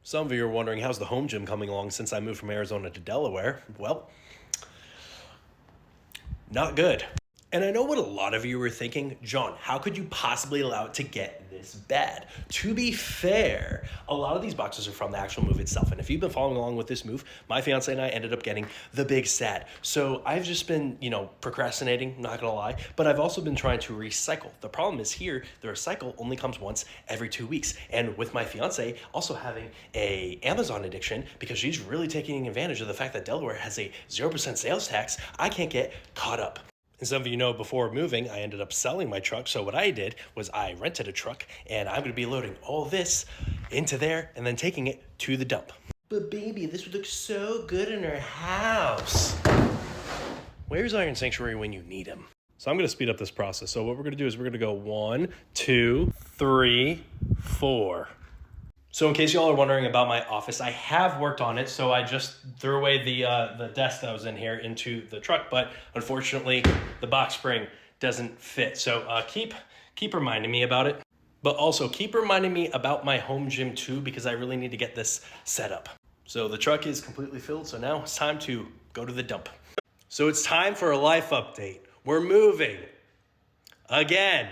Some of you are wondering, how's the home gym coming along since I moved from Arizona to Delaware? Well, not good. And I know what a lot of you were thinking, John, how could you possibly allow it to get this bad? To be fair, a lot of these boxes are from the actual move itself. And if you've been following along with this move, my fiance and I ended up getting the big sad. So I've just been, procrastinating, not gonna lie, but I've also been trying to recycle. The problem is here, the recycle only comes once every 2 weeks. And with my fiance also having a Amazon addiction, because she's really taking advantage of the fact that Delaware has a 0% sales tax, I can't get caught up. And some of you know before moving, I ended up selling my truck. So what I did was I rented a truck and I'm going to be loading all this into there and then taking it to the dump. But baby, this would look so good in our house. Where's Iron Sanctuary when you need him? So I'm going to speed up this process. So what we're going to do is we're going to go 1, 2, 3, 4. So in case y'all are wondering about my office, I have worked on it. So I just threw away the desk that was in here into the truck, but unfortunately the box spring doesn't fit. So keep reminding me about it, but also keep reminding me about my home gym too, because I really need to get this set up. So the truck is completely filled. So now it's time to go to the dump. So it's time for a life update. We're moving again.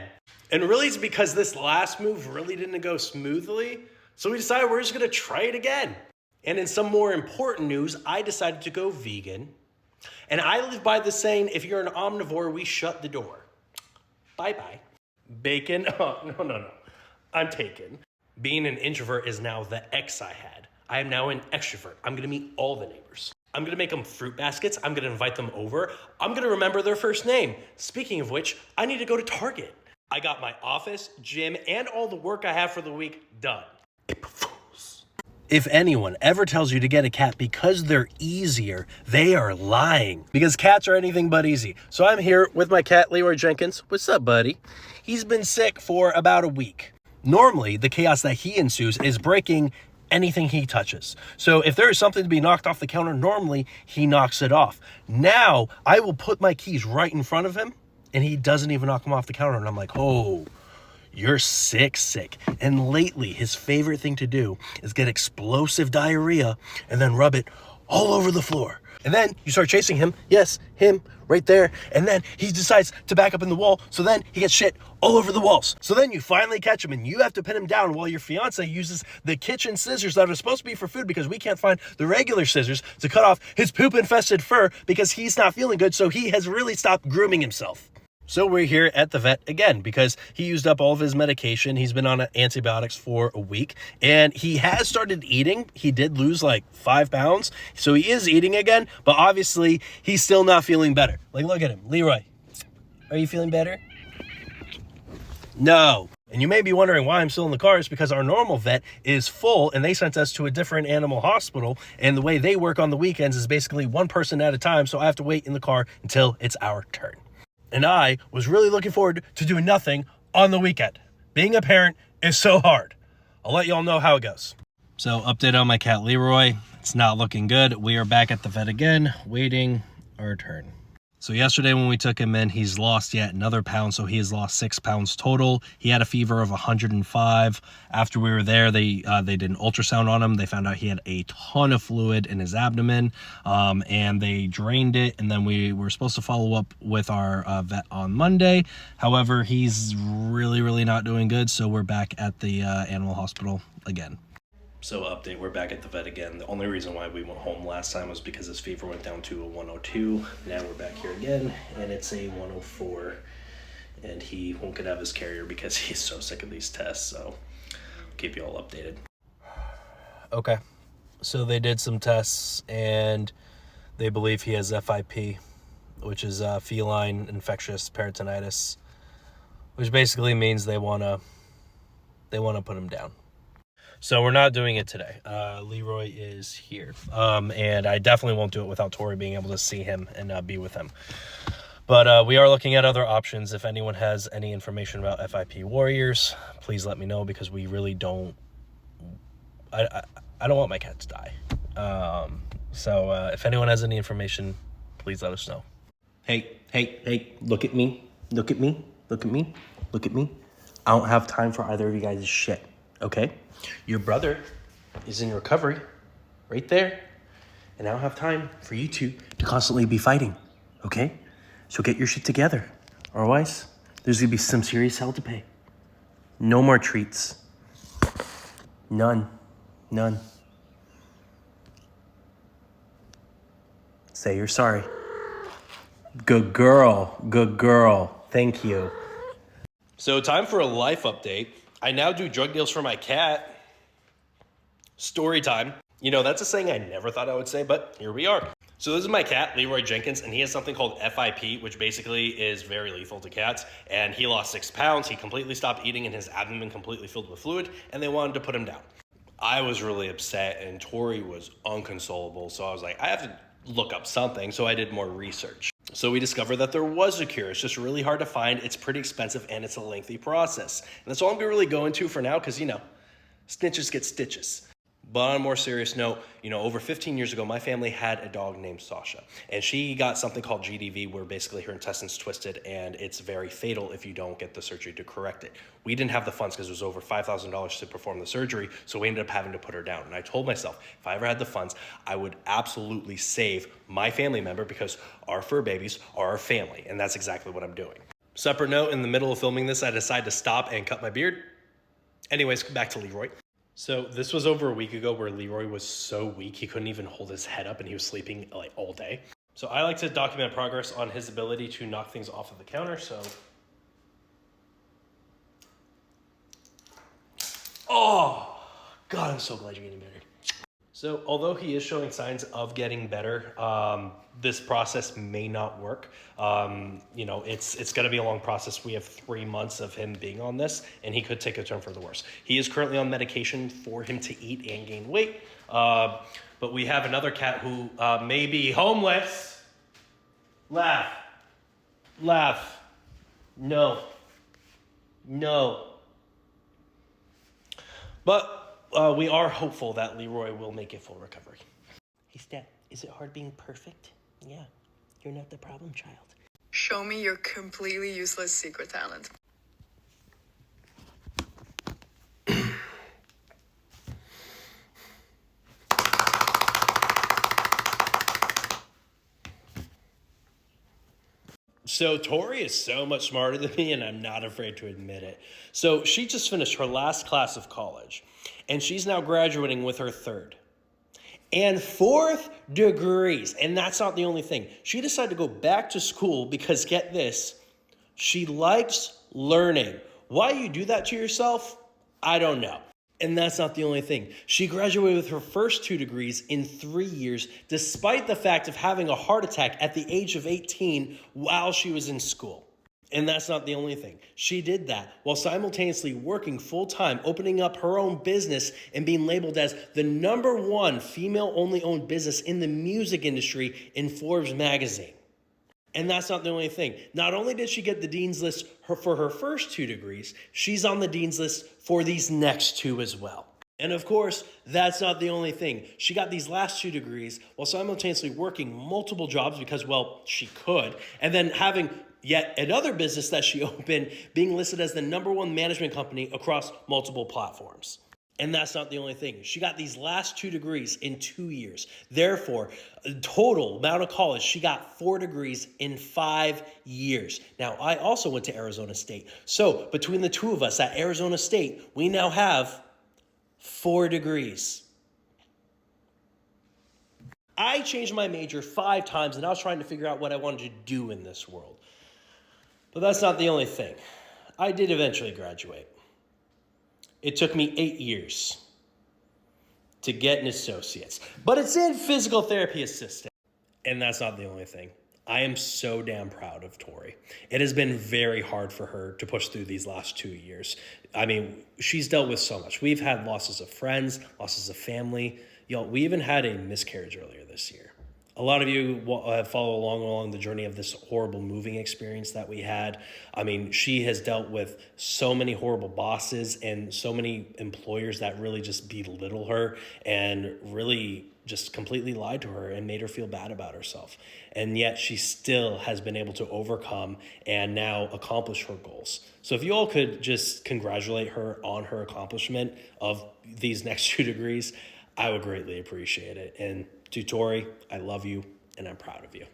And really it's because this last move really didn't go smoothly. So we decided we're just going to try it again. And in some more important news, I decided to go vegan. And I live by the saying, if you're an omnivore, we shut the door. Bye-bye. Bacon? Oh, no. I'm taken. Being an introvert is now the X I had. I am now an extrovert. I'm going to meet all the neighbors. I'm going to make them fruit baskets. I'm going to invite them over. I'm going to remember their first name. Speaking of which, I need to go to Target. I got my office, gym, and all the work I have for the week done. If anyone ever tells you to get a cat because they're easier, they are lying. Because cats are anything but easy. So I'm here with my cat, Leroy Jenkins. What's up, buddy? He's been sick for about a week. Normally, the chaos that he ensues is breaking anything he touches. So if there is something to be knocked off the counter, normally he knocks it off. Now, I will put my keys right in front of him, and he doesn't even knock them off the counter. And I'm like, oh, you're sick. And lately, his favorite thing to do is get explosive diarrhea and then rub it all over the floor. And then you start chasing him. Yes, him right there. And then he decides to back up in the wall. So then he gets shit all over the walls. So then you finally catch him and you have to pin him down while your fiance uses the kitchen scissors that are supposed to be for food, because we can't find the regular scissors to cut off his poop-infested fur because he's not feeling good. So he has really stopped grooming himself. So we're here at the vet again because he used up all of his medication. He's been on antibiotics for a week and he has started eating. He did lose like 5 pounds. So he is eating again, but obviously he's still not feeling better. Like, look at him. Leroy, are you feeling better? No. And you may be wondering why I'm still in the car. It's because our normal vet is full and they sent us to a different animal hospital. And the way they work on the weekends is basically one person at a time. So I have to wait in the car until it's our turn. And I was really looking forward to doing nothing on the weekend. Being a parent is so hard. I'll let y'all know how it goes. So update on my cat Leroy. It's not looking good. We are back at the vet again, waiting our turn. So yesterday when we took him in, he's lost yet another pound. So he has lost 6 pounds total. He had a fever of 105. After we were there, they did an ultrasound on him. They found out he had a ton of fluid in his abdomen, and they drained it. And then we were supposed to follow up with our vet on Monday. However, he's really not doing good. So we're back at the animal hospital again. So update, we're back at the vet again. The only reason why we went home last time was because his fever went down to a 102. Now we're back here again, and it's a 104. And he won't get out of his carrier because he's so sick of these tests. So I'll keep you all updated. Okay, so they did some tests, and they believe he has FIP, which is feline infectious peritonitis, which basically means they wanna put him down. So we're not doing it today. Leroy is here. And I definitely won't do it without Tori being able to see him and be with him. But we are looking at other options. If anyone has any information about FIP warriors, please let me know, because we really don't... I don't want my cat to die. So if anyone has any information, please let us know. Hey, look at me. Look at me. I don't have time for either of you guys' shit, okay? Your brother is in recovery, right there. And I don't have time for you two to constantly be fighting, okay? So get your shit together. Otherwise, there's gonna be some serious hell to pay. No more treats. None. Say you're sorry. Good girl. Thank you. So time for a life update. I now do drug deals for my cat. Story time. You know, that's a saying I never thought I would say, but here we are. So this is my cat, Leroy Jenkins, and he has something called FIP, which basically is very lethal to cats. And he lost 6 pounds. He completely stopped eating and his abdomen completely filled with fluid, and they wanted to put him down. I was really upset, and Tori was inconsolable. So I was like, I have to look up something. So I did more research. So we discovered that there was a cure. It's just really hard to find. It's pretty expensive, and it's a lengthy process. And that's all I'm going to really go into for now because, you know, snitches get stitches. But on a more serious note, you know, over 15 years ago, my family had a dog named Sasha. And she got something called GDV, where basically her intestines twisted, and it's very fatal if you don't get the surgery to correct it. We didn't have the funds because it was over $5,000 to perform the surgery, so we ended up having to put her down. And I told myself, if I ever had the funds, I would absolutely save my family member because our fur babies are our family, and that's exactly what I'm doing. Separate note, in the middle of filming this, I decided to stop and cut my beard. Anyways, back to Leroy. So this was over a week ago where Leroy was so weak he couldn't even hold his head up and he was sleeping like all day. So I like to document progress on his ability to knock things off of the counter. So, oh God, I'm so glad you're getting better. So although he is showing signs of getting better, this process may not work. You know, it's going to be a long process. We have 3 months of him being on this, and he could take a turn for the worse. He is currently on medication for him to eat and gain weight. But we have another cat who may be homeless. Laugh. No. But we are hopeful that Leroy will make a full recovery. Hey, Steph, is it hard being perfect? Yeah, you're not the problem child. Show me your completely useless secret talent. So Tori is so much smarter than me, and I'm not afraid to admit it. So she just finished her last class of college, and she's now graduating with her 3rd and 4th degrees. And that's not the only thing. She decided to go back to school because, get this, she likes learning. Why you do that to yourself, I don't know. And that's not the only thing. She graduated with her first 2 degrees in 3 years, despite the fact of having a heart attack at the age of 18 while she was in school. And that's not the only thing. She did that while simultaneously working full-time, opening up her own business and being labeled as the #1 female-only owned business in the music industry in Forbes magazine. And that's not the only thing. Not only did she get the dean's list for her first 2 degrees, she's on the dean's list for these next 2 as well. And of course, that's not the only thing. She got these last 2 degrees while simultaneously working multiple jobs because, well, she could, and then having yet another business that she opened being listed as the #1 management company across multiple platforms. And that's not the only thing. She got these last 2 degrees in 2 years. Therefore, total amount of college, she got 4 degrees in 5 years. Now, I also went to Arizona State. So between the 2 of us at Arizona State, we now have 4 degrees. I changed my major 5 times, and I was trying to figure out what I wanted to do in this world. But that's not the only thing. I did eventually graduate. It took me 8 years to get an associate's, but it's in physical therapy assistant. And that's not the only thing. I am so damn proud of Tori. It has been very hard for her to push through these last 2 years. I mean, she's dealt with so much. We've had losses of friends, losses of family. We even had a miscarriage earlier this year. A lot of you follow along the journey of this horrible moving experience that we had. I mean, she has dealt with so many horrible bosses and so many employers that really just belittle her and really just completely lied to her and made her feel bad about herself. And yet she still has been able to overcome and now accomplish her goals. So if you all could just congratulate her on her accomplishment of these next 2 degrees, I would greatly appreciate it. And to Tori, I love you and I'm proud of you.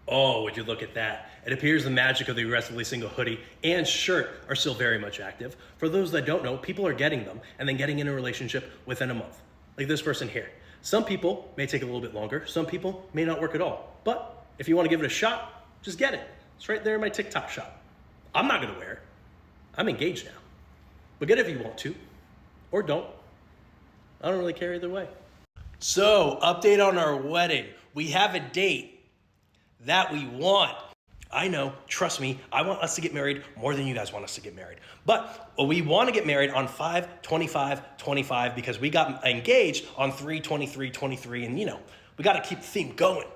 Oh, would you look at that? It appears the magic of the aggressively single hoodie and shirt are still very much active. For those that don't know, people are getting them and then getting in a relationship within a month. Like this person here. Some people may take a little bit longer. Some people may not work at all. But if you want to give it a shot, just get it. It's right there in my TikTok shop. I'm not going to wear it. I'm engaged now. But get it if you want to. Or don't. I don't really care either way. So, update on our wedding. We have a date that we want. I know, trust me, I want us to get married more than you guys want us to get married. But we want to get married on 5/25/25 because we got engaged on 3/23/23, and we got to keep the theme going.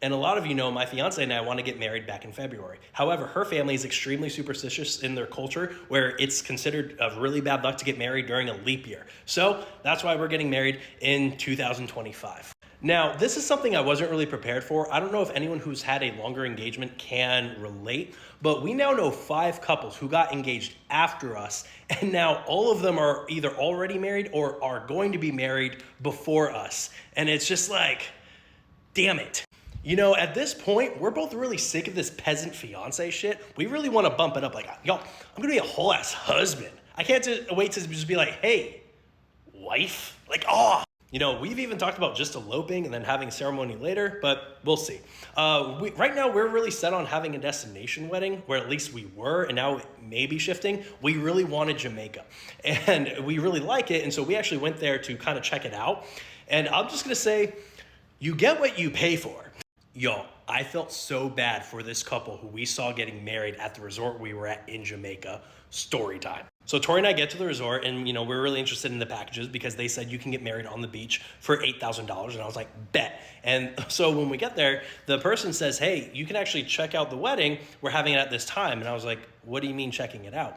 And a lot of you know my fiance and I want to get married back in February. However, her family is extremely superstitious in their culture where it's considered a really bad luck to get married during a leap year. So that's why we're getting married in 2025. Now, this is something I wasn't really prepared for. I don't know if anyone who's had a longer engagement can relate, but we now know 5 couples who got engaged after us, and now all of them are either already married or are going to be married before us. And it's just like, damn it. At this point, we're both really sick of this peasant fiance shit. We really want to bump it up. Like, yo, I'm going to be a whole ass husband. I can't wait to just be like, hey, wife. Like, we've even talked about just eloping and then having a ceremony later, but we'll see. Right now, we're really set on having a destination wedding, where at least we were, and now it may be shifting. We really wanted Jamaica, and we really like it, and so we actually went there to kind of check it out. And I'm just going to say, you get what you pay for. Yo, I felt so bad for this couple who we saw getting married at the resort we were at in Jamaica. Story time. So Tori and I get to the resort, and we're really interested in the packages because they said you can get married on the beach for $8,000, and I was like, bet. And so when we get there, the person says, hey, you can actually check out the wedding. We're having it at this time. And I was like, what do you mean checking it out?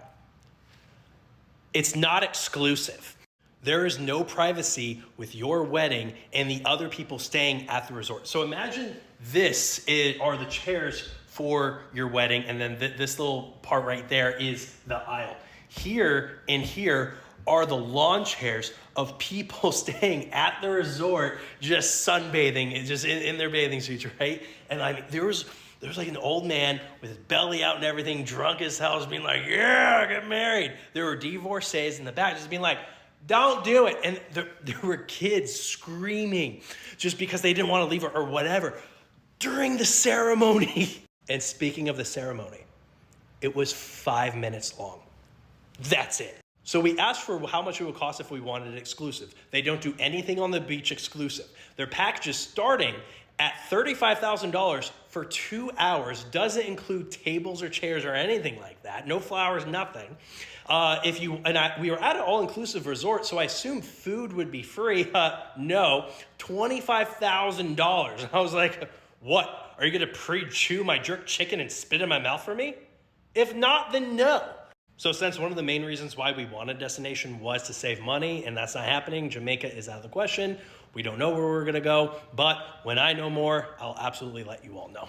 It's not exclusive. There is no privacy with your wedding and the other people staying at the resort. So imagine are the chairs for your wedding, and then this little part right there is the aisle. Here are the lawn chairs of people staying at the resort, just sunbathing, just in their bathing suits, right? And there was like an old man with his belly out and everything, drunk as hell, just being like, yeah, get married. There were divorcees in the back just being like, don't do it. And there were kids screaming just because they didn't want to leave or whatever during the ceremony. And speaking of the ceremony, it was 5 minutes long. That's it. So we asked for how much it would cost if we wanted it exclusive. They don't do anything on the beach exclusive. Their package is starting at $35,000 for 2 hours. Doesn't include tables or chairs or anything like that. No flowers, nothing. We were at an all-inclusive resort, so I assumed food would be free. No, $25,000. And I was like, what? Are you going to pre-chew my jerk chicken and spit in my mouth for me? If not, then no. So since one of the main reasons why we wanted destination was to save money, and that's not happening, Jamaica is out of the question. We don't know where we're going to go, but when I know more, I'll absolutely let you all know.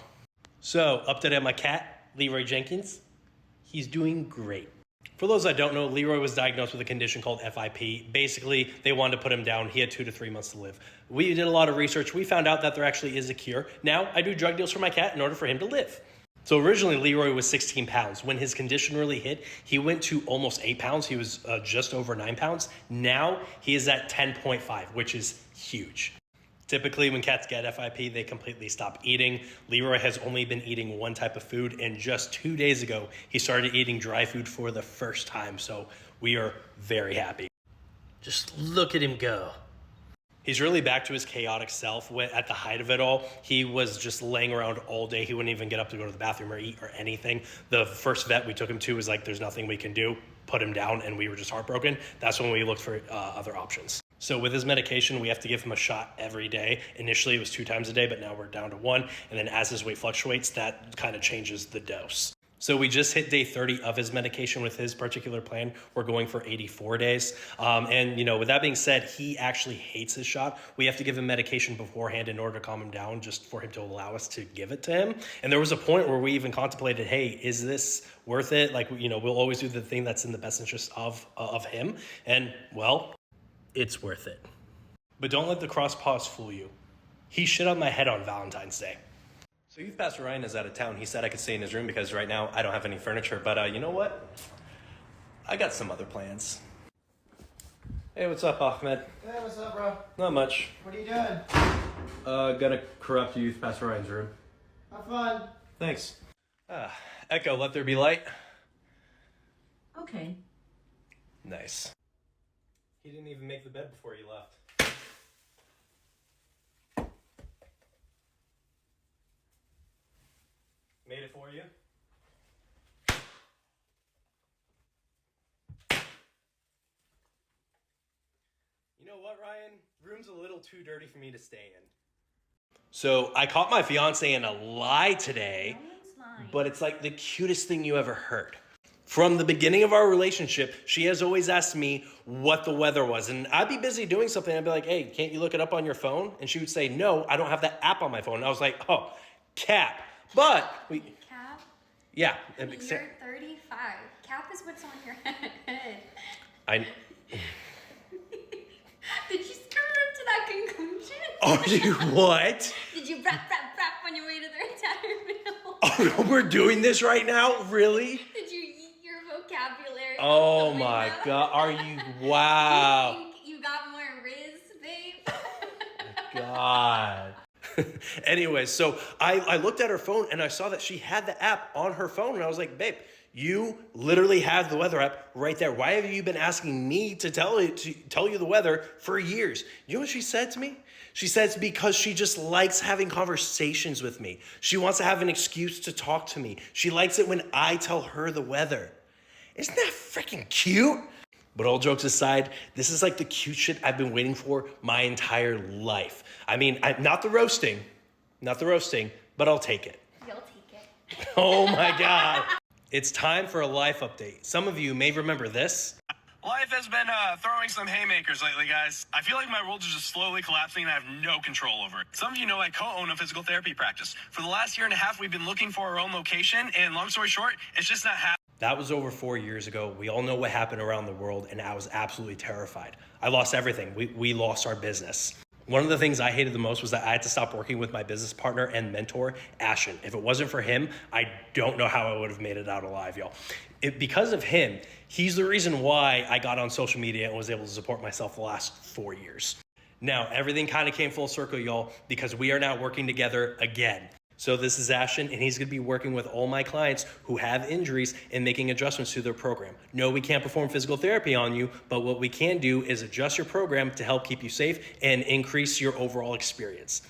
So, update on my cat, Leroy Jenkins. He's doing great. For those that don't know, Leroy was diagnosed with a condition called FIP. Basically, they wanted to put him down. He had 2 to 3 months to live. We did a lot of research. We found out that there actually is a cure. Now, I do drug deals for my cat in order for him to live. So originally, Leroy was 16 pounds. When his condition really hit, he went to almost 8 pounds. He was just over 9 pounds. Now, he is at 10.5, which is huge. Typically, when cats get FIP, they completely stop eating. Leroy has only been eating one type of food, and just 2 days ago, he started eating dry food for the first time, so we are very happy. Just look at him go. He's really back to his chaotic self. At the height of it all, he was just laying around all day. He wouldn't even get up to go to the bathroom or eat or anything. The first vet we took him to was like, there's nothing we can do. Put him down, and we were just heartbroken. That's when we looked for other options. So with his medication, we have to give him a shot every day. Initially, it was 2 times a day, but now we're down to 1. And then as his weight fluctuates, that kind of changes the dose. So we just hit day 30 of his medication with his particular plan. We're going for 84 days. And, you know, with that being said, he actually hates his shot. We have to give him medication beforehand in order to calm him down, just for him to allow us to give it to him. And there was a point where we even contemplated, hey, is this worth it? Like, you know, we'll always do the thing that's in the best interest of him. And, well, it's worth it. But don't let the cross paws fool you. He shit on my head on Valentine's Day. So Youth Pastor Ryan is out of town. He said I could stay in his room because right now I don't have any furniture. But you know what? I got some other plans. Hey, what's up, Ahmed? Hey, what's up, bro? Not much. What are you doing? Gonna corrupt Youth Pastor Ryan's room. Have fun. Thanks. Echo, let there be light. Okay. Nice. He didn't even make the bed before he left. Made it for you. You know what, Ryan? Room's a little too dirty for me to stay in. So I caught my fiance in a lie today, but it's like the cutest thing you ever heard. From the beginning of our relationship, she has always asked me what the weather was. And I'd be busy doing something. I'd be like, hey, can't you look it up on your phone? And she would say, no, I don't have that app on my phone. And I was like, oh, cap. But we... Cap? Yeah. You're 35. Cap is what's on your head. Did you skirt up to that conclusion? Oh, you what? Did you rap on your way to the retirement home? Oh, we're doing this right now? Really? Did you eat your vocabulary? Oh my God. Are you? Wow. You think you got more Riz, babe? God. Anyway, so I looked at her phone and I saw that she had the app on her phone. And I was like, babe, you literally have the weather app right there. Why have you been asking me to tell you the weather for years? You know what she said to me? She says because she just likes having conversations with me. She wants to have an excuse to talk to me. She likes it when I tell her the weather. Isn't that freaking cute? But all jokes aside, this is like the cute shit I've been waiting for my entire life. I mean, not the roasting, but I'll take it. You'll take it. Oh my God. It's time for a life update. Some of you may remember this. Life has been throwing some haymakers lately, guys. I feel like my world is just slowly collapsing and I have no control over it. Some of you know I co-own a physical therapy practice. For the last year and a half, we've been looking for our own location, and long story short, it's just not happening. That was over 4 years ago. We all know what happened around the world, and I was absolutely terrified. I lost everything. We lost our business. One of the things I hated the most was that I had to stop working with my business partner and mentor, Ashton. If it wasn't for him, I don't know how I would have made it out alive, y'all. Because of him, he's the reason why I got on social media and was able to support myself the last 4 years. Now, everything kind of came full circle, y'all, because we are now working together again. So this is Ashton, and he's going to be working with all my clients who have injuries and making adjustments to their program. No, we can't perform physical therapy on you, but what we can do is adjust your program to help keep you safe and increase your overall experience.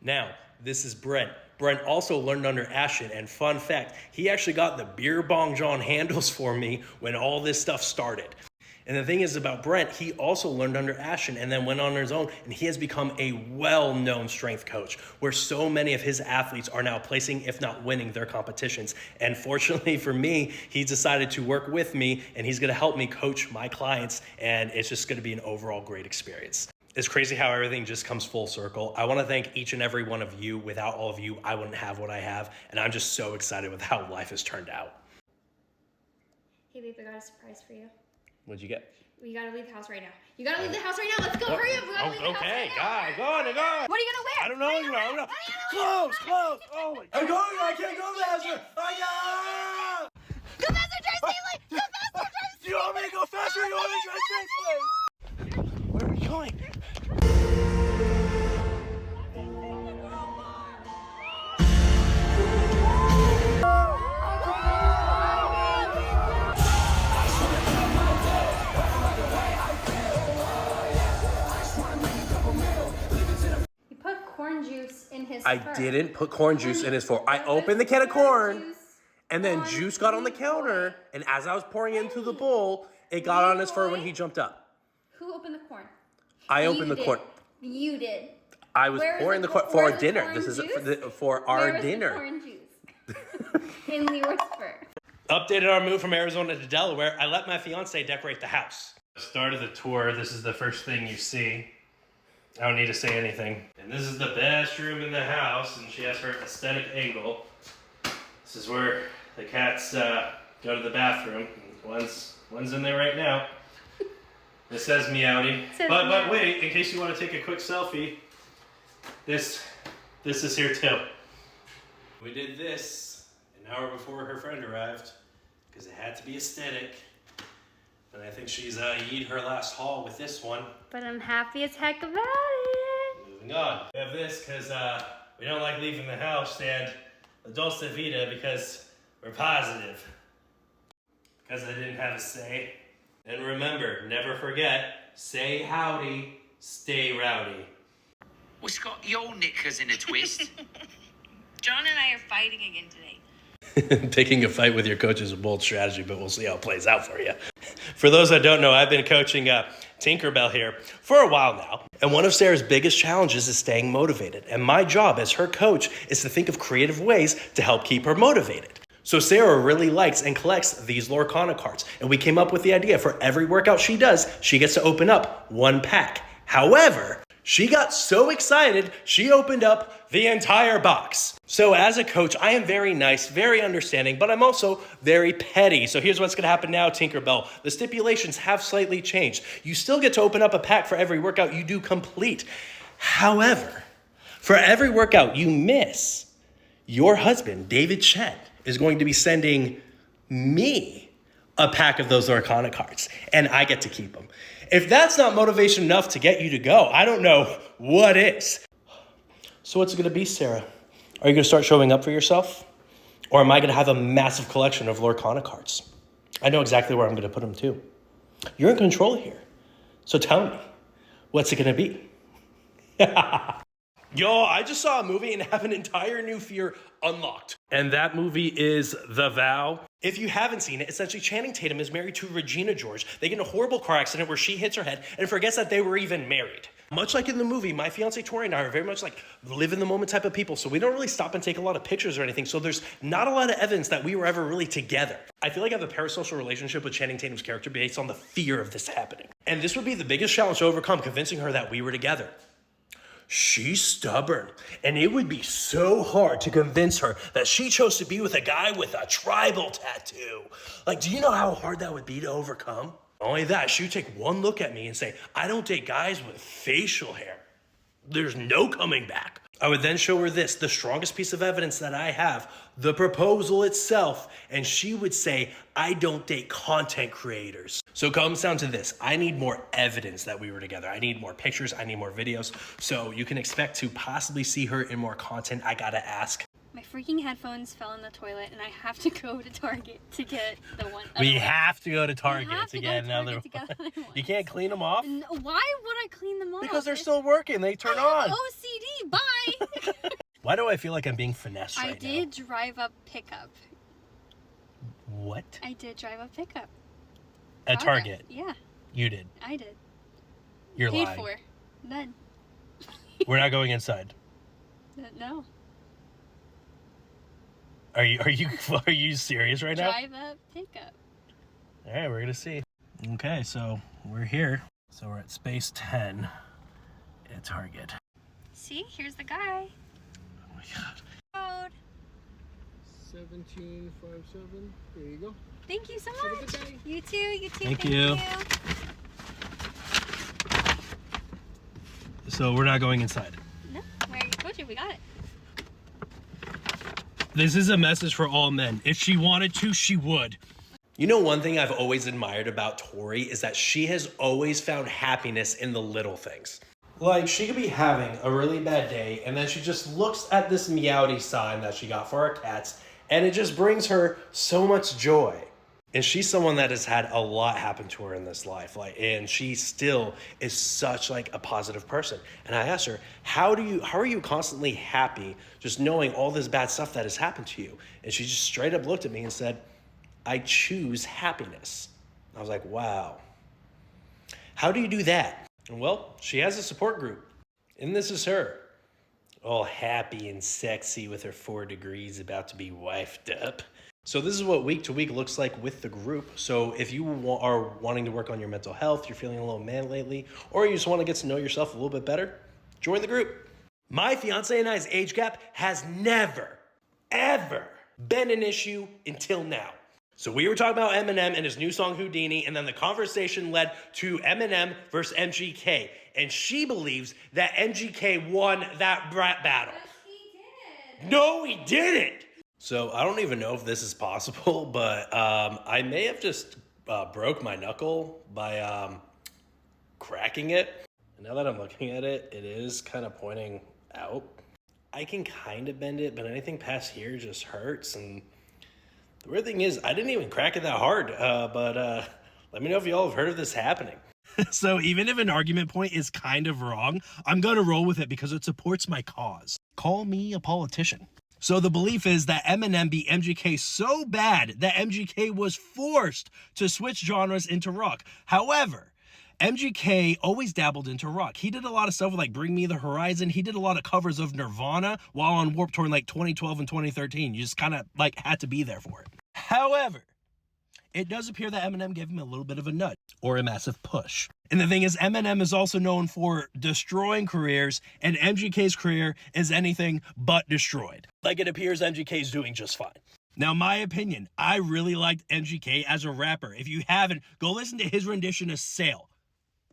Now, this is Brent. Brent also learned under Ashton, and fun fact, he actually got the BeerBongJohn handles for me when all this stuff started. And the thing is about Brent, he also learned under Ashton and then went on his own, and he has become a well-known strength coach where so many of his athletes are now placing, if not winning, their competitions. And fortunately for me, he decided to work with me, and he's going to help me coach my clients, and it's just going to be an overall great experience. It's crazy how everything just comes full circle. I want to thank each and every one of you. Without all of you, I wouldn't have what I have, and I'm just so excited with how life has turned out. Hey, babe, I got a surprise for you. What'd you get? We gotta leave the house right now. You gotta leave the house right now. Let's go. Hurry up. We gotta leave the house right now. Go on. What are you gonna wear? I don't know. Clothes. Oh my God. I'm going. I can't go faster. Go faster, drive safely. Go faster, drive safely. Do you want me to go faster or you want me to drive safely? Where are we going? Corn juice in his I fur. didn't put corn juice in his fur. I opened the can of corn, and then juice got on the counter, and as I was pouring into the bowl, it got on his fur when he jumped up. Who opened the corn? I You opened the did. corn. You did. I was Where was pouring the the co- corn for where our was dinner. corn This is juice? for our Where was dinner. the corn juice? In Leroy's fur. Updated our move from Arizona to Delaware. I let my fiance decorate the house. Start of the tour. This is the first thing you see. I don't need to say anything. And this is the best room in the house, and she has her aesthetic angle. This is where the cats go to the bathroom. One's in there right now. It says meowdy. But wait, in case you want to take a quick selfie, this is here too. We did this an hour before her friend arrived because it had to be aesthetic. And I think she's eaten her last haul with this one. But I'm happy as heck about it. Moving on. We have this because we don't like leaving the house, and the Dulce Vita because we're positive. Because I didn't have a say. And remember, never forget, say howdy, stay rowdy. What's got your knickers in a twist? John and I are fighting again today. Picking a fight with your coach is a bold strategy, but we'll see how it plays out for you. For those that don't know, I've been coaching Tinkerbell here for a while now. And one of Sarah's biggest challenges is staying motivated. And my job as her coach is to think of creative ways to help keep her motivated. So Sarah really likes and collects these Lorcana cards. And we came up with the idea for every workout she does, she gets to open up one pack. However, she got so excited, she opened up the entire box. So as a coach, I am very nice, very understanding, but I'm also very petty. So here's what's gonna happen now, Tinkerbell. The stipulations have slightly changed. You still get to open up a pack for every workout you do complete. However, for every workout you miss, your husband, David Chet, is going to be sending me a pack of those Lorcana cards, and I get to keep them. If that's not motivation enough to get you to go, I don't know what is. So what's it gonna be, Sarah? Are you gonna start showing up for yourself? Or am I gonna have a massive collection of Lorcana cards? I know exactly where I'm gonna put them too. You're in control here. So tell me, what's it gonna be? Yo, I just saw a movie and have an entire new fear unlocked. And that movie is The Vow. If you haven't seen it, essentially Channing Tatum is married to Regina George. They get in a horrible car accident where she hits her head and forgets that they were even married. Much like in the movie, my fiance Tori and I are very much like live in the moment type of people. So we don't really stop and take a lot of pictures or anything. So there's not a lot of evidence that we were ever really together. I feel like I have a parasocial relationship with Channing Tatum's character based on the fear of this happening. And this would be the biggest challenge to overcome, convincing her that we were together. She's stubborn, and it would be so hard to convince her that she chose to be with a guy with a tribal tattoo. Like, do you know how hard that would be to overcome? Not only that, she would take one look at me and say, I don't date guys with facial hair. There's no coming back. I would then show her this, the strongest piece of evidence that I have, the proposal itself, and she would say, I don't date content creators. So it comes down to this. I need more evidence that we were together. I need more pictures. I need more videos. So you can expect to possibly see her in more content. I gotta ask. My freaking headphones fell in the toilet, and I have to go to Target to get the one. We have to go to Target have to to get go to another Target to get one. another one. You can't clean them off? Why would I clean them off? Because they're still working. They turn I have on. OCD. Bye. Why do I feel like I'm being finessed I right now? did drive up pickup. What? I did drive up pickup. At Target? Yeah, You did. I did. You're Paid lying. for. None. We're not going inside. No. Are you serious right now? Drive up pickup. All right, we're gonna see. Okay, so we're here. So we're at space 10 at Target. See, here's the guy. Oh my God. Code. 1757. There you go. Thank you so Have a much. good day. You too. You too. Thank you. So we're not going inside. No, we already told you we got it. This is a message for all men. If she wanted to, she would. You know, one thing I've always admired about Tori is that she has always found happiness in the little things. Like, she could be having a really bad day, and then she just looks at this meowdy sign that she got for her cats, and it just brings her so much joy. And she's someone that has had a lot happen to her in this life, and she still is such like a positive person. And I asked her, how are you constantly happy just knowing all this bad stuff that has happened to you? And she just straight up looked at me and said, I choose happiness. I was like, wow. How do you do that? Well, she has a support group, and this is her. All happy and sexy with her 4 degrees about to be wifed up. So this is what week to week looks like with the group. So if you are wanting to work on your mental health, you're feeling a little mad lately, or you just want to get to know yourself a little bit better, join the group. My fiance and I's age gap has never, ever been an issue until now. So we were talking about Eminem and his new song Houdini, and then the conversation led to Eminem versus MGK. And she believes that MGK won that rap battle. Yes, he did. No, he didn't. So I don't even know if this is possible, but I may have just broke my knuckle by cracking it. And now that I'm looking at it, it is kind of pointing out. I can kind of bend it, but anything past here just hurts. And the weird thing is, I didn't even crack it that hard, but let me know if y'all have heard of this happening. So even if an argument point is kind of wrong, I'm going to roll with it because it supports my cause. Call me a politician. So the belief is that Eminem beat MGK so bad that MGK was forced to switch genres into rock. However, MGK always dabbled into rock. He did a lot of stuff with like Bring Me the Horizon. He did a lot of covers of Nirvana while on Warped Tour in like 2012 and 2013. You just kind of like had to be there for it. However, it does appear that Eminem gave him a little bit of a nudge or a massive push. And the thing is, Eminem is also known for destroying careers, and MGK's career is anything but destroyed. Like, it appears MGK's doing just fine. Now, my opinion, I really liked MGK as a rapper. If you haven't, go listen to his rendition of Sail.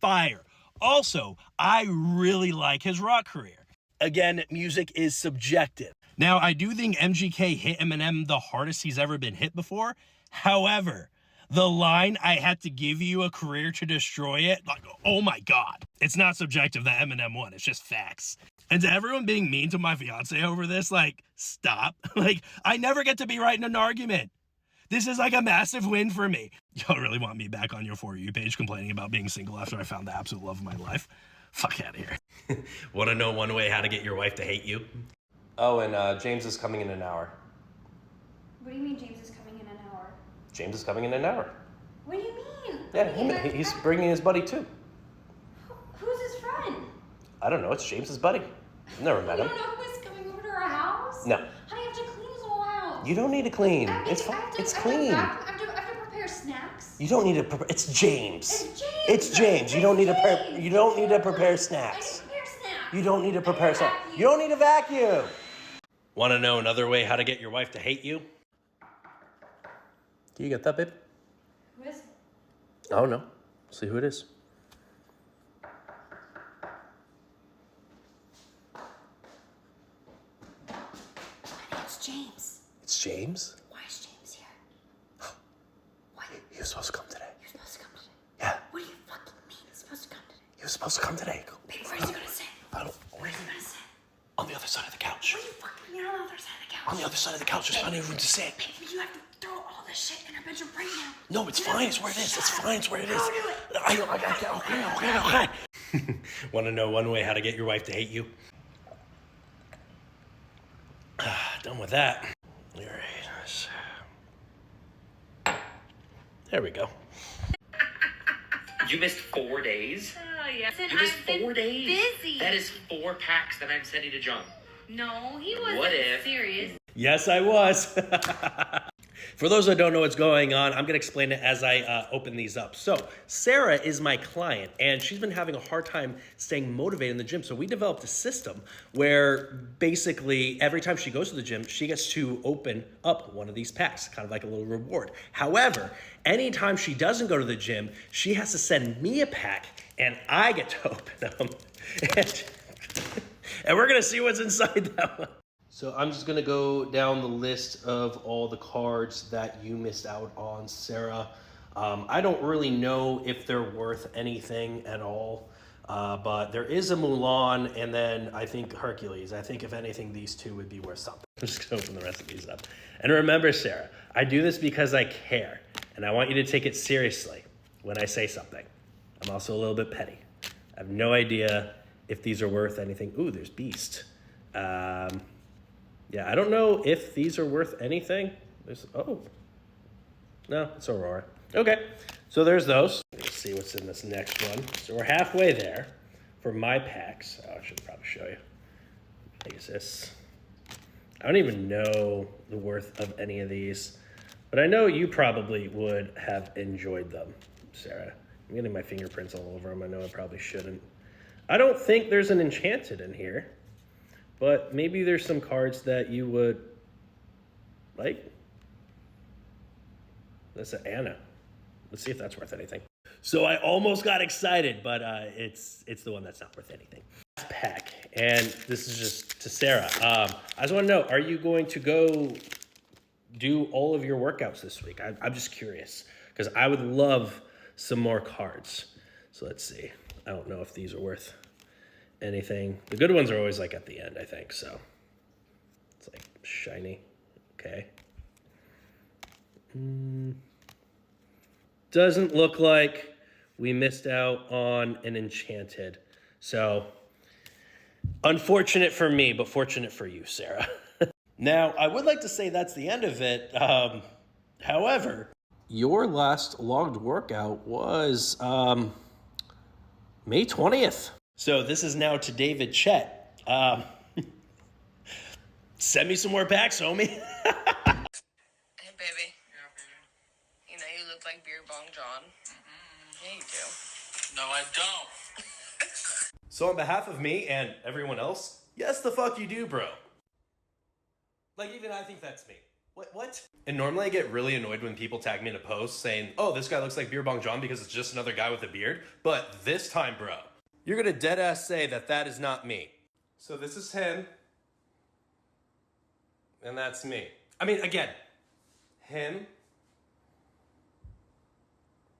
Fire. Also, I really like his rock career. Again, music is subjective. Now, I do think MGK hit Eminem the hardest he's ever been hit before. However, the line, I had to give you a career to destroy it, like, oh my God. It's not subjective that Eminem won. It's just facts. And to everyone being mean to my fiance over this, like, stop. Like, I never get to be right in an argument. This is like a massive win for me. Y'all really want me back on your For You page complaining about being single after I found the absolute love of my life? Fuck out of here. Want to know one way how to get your wife to hate you? Oh, and James is coming in an hour. What do you mean James is coming in an hour? James is coming in an hour. What do you mean? Yeah, he's bringing his buddy too. Who's his friend? I don't know. It's James's buddy. Never met You him. don't know who's coming over to our house? No. Honey, I have to clean his whole house. You don't need to clean. It's fine. It's clean. I have to prepare snacks. You don't need to prepare. It's James. It's James. It's James. You don't need to James. You don't need to prepare I snacks. need to prepare snacks. You don't need to prepare snacks. You don't need to vacuum. Want to know another way how to get your wife to hate you? Do you get that, babe? Who is it? Oh no. See who it is. It's James. It's James? Why is James here? What? He was supposed to come today. You're supposed to come today? Yeah. What do you fucking mean he's supposed to come today? He was supposed to come today. Babe, where's he gonna sit? I don't. Where's he gonna sit? On the other side of the couch. What do you fucking mean on the other side of the couch? On the other side of the couch. There's plenty of room to sit. Baby, you have to throw all this shit in our bedroom right now. No, it's fine. It's where it is. It's fine. It's where it is. Go do it. Okay. Want to know one way how to get your wife to hate you? Done with that. All right. There we go. You missed 4 days? Oh, yeah. You missed I've been 4 days? busy. That is 4 packs that I'm sending to John. No, he wasn't What if- serious. Yes, I was. For those that don't know what's going on, I'm going to explain it as I open these up. So, Sarah is my client, and she's been having a hard time staying motivated in the gym. So we developed a system where basically every time she goes to the gym, she gets to open up one of these packs, kind of like a little reward. However, anytime she doesn't go to the gym, she has to send me a pack, and I get to open them. And we're going to see what's inside that one. So I'm just going to go down the list of all the cards that you missed out on, Sarah. I don't really know if they're worth anything at all, but there is a Mulan and then I think Hercules. I think if anything, these two would be worth something. I'm just going to open the rest of these up. And remember, Sarah, I do this because I care, and I want you to take it seriously when I say something. I'm also a little bit petty. I have no idea if these are worth anything. Ooh, there's Beast. Yeah, I don't know if these are worth anything. No, it's Aurora. Okay, so there's those. Let's see what's in this next one. So we're halfway there for my packs. Oh, I should probably show you. I guess this. I don't even know the worth of any of these, but I know you probably would have enjoyed them, Sarah. I'm getting my fingerprints all over them. I know I probably shouldn't. I don't think there's an enchanted in here, but maybe there's some cards that you would like. That's an Anna. Let's see if that's worth anything. So I almost got excited, but it's the one that's not worth anything. Last pack, and this is just to Sarah. I just want to know, are you going to go do all of your workouts this week? I'm just curious, because I would love some more cards. So let's see. I don't know if these are worth anything. The good ones are always like at the end, I think, so. It's like shiny. Okay. Doesn't look like we missed out on an enchanted. So, unfortunate for me, but fortunate for you, Sarah. Now, I would like to say that's the end of it. However, your last logged workout was May 20th. So this is now to David Chet. Send me some more packs, homie. Hey, baby. Yeah, baby. You know you look like BeerBongJohn. Yeah, you do. No, I don't. So on behalf of me and everyone else, yes, the fuck you do, bro. Like, even I think that's me. What? And normally I get really annoyed when people tag me in a post saying, oh, this guy looks like BeerBongJohn because it's just another guy with a beard. But this time, bro, you're gonna dead ass say that that is not me. So this is him. And that's me. I mean, again, him,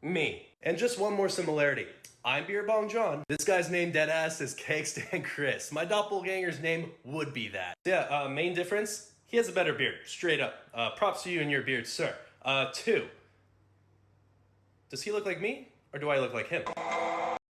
me. And just one more similarity. I'm BeerBongJohn. This guy's name deadass is Cakestand Chris. My doppelganger's name would be that. Yeah, main difference, he has a better beard, straight up. Props to you and your beard, sir. 2, does he look like me or do I look like him?